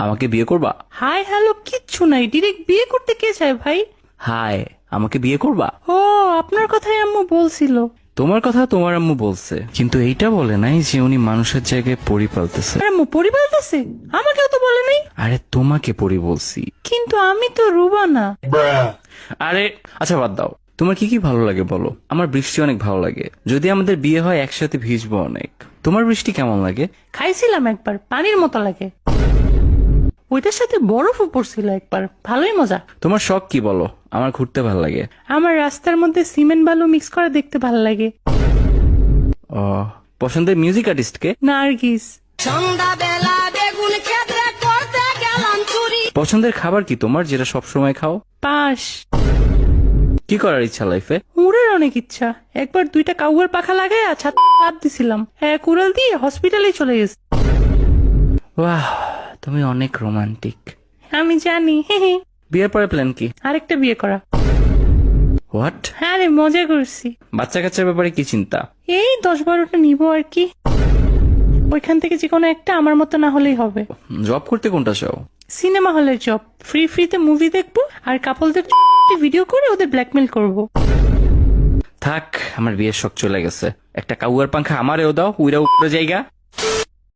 আমাকে বিয়ে করবা? হাই হ্যালো কিচ্ছু নাই, ডিরেক্ট বিয়ে করতে কে চায় ভাই? হাই, আমাকে বিয়ে করবা? ও, আপনার কথাই আম্মু বলছিল। তোমার কথা তোমার আম্মু বলছে, কিন্তু এইটা বলে নাই যে উনি মানুষের জায়গায় পরি পালতেছে। আর আম্মু পরি বলতেছে? আমাকেও তো বলে নাই। আরে তোমাকে পরি বলছি। কিন্তু আমি তো রুবা না। আরে আচ্ছা বাদ দাও, তোমার কি কি ভালো লাগে বলো। আমার বৃষ্টি অনেক ভালো লাগে, যদি আমাদের বিয়ে হয় একসাথে ভিজবো অনেক। তোমার বৃষ্টি কেমন লাগে? খাইছিলাম একবার, পানির মতো লাগে। ওইটার সাথে বরফও পড়ছিল একবার, ভালোই মজা। তোমার শখ কি বলো? আমার ঘুরতে ভালো লাগে। আমার রাস্তার মধ্যে সিমেন্ট বালু মিক্স করা দেখতে ভালো লাগে। ও, পছন্দের মিউজিক আর্টিস্ট কে? নার্গিস। সন্ধ্যাবেলা বেগুন ক্ষেত্রে করতে গেলাম চুরি। পছন্দের খাবার কি তোমার, যেটা সব সময় খাও? পাশ। কি করার ইচ্ছা লাইফে? উড়ের অনেক ইচ্ছা। একবার 2টা কাউয়ার পাখা লাগায় ছাদ লাফ দিছিলাম, এক উড়াল দিয়ে হসপিটালে চলে গেছে। বাহ, তুমি অনেক রোমান্টিক। আমি জানি, হে হে। বিয়ের পরে প্ল্যান কি? আরেকটা বিয়ে করা। হোয়াট? হ্যাঁ রে, মজা করছি। বাচ্চা কাচ্চার ব্যাপারে কি চিন্তা? এই 10-12টা নিবো আর কি। ওইখান থেকে যে কোনো একটা আমার মতো না হলেই হবে। জব করতে কোনটা চাও? সিনেমা হলের জব, ফ্রিতে মুভি দেখবো আর কাপলদের ভিডিও করে ওদের ব্ল্যাকমেল করব। থাক, আমার বিয়ের শখ চলে গেছে। একটা কাউয়ার পাংখা আমারেও দাও, উইরা উপরে জায়গা।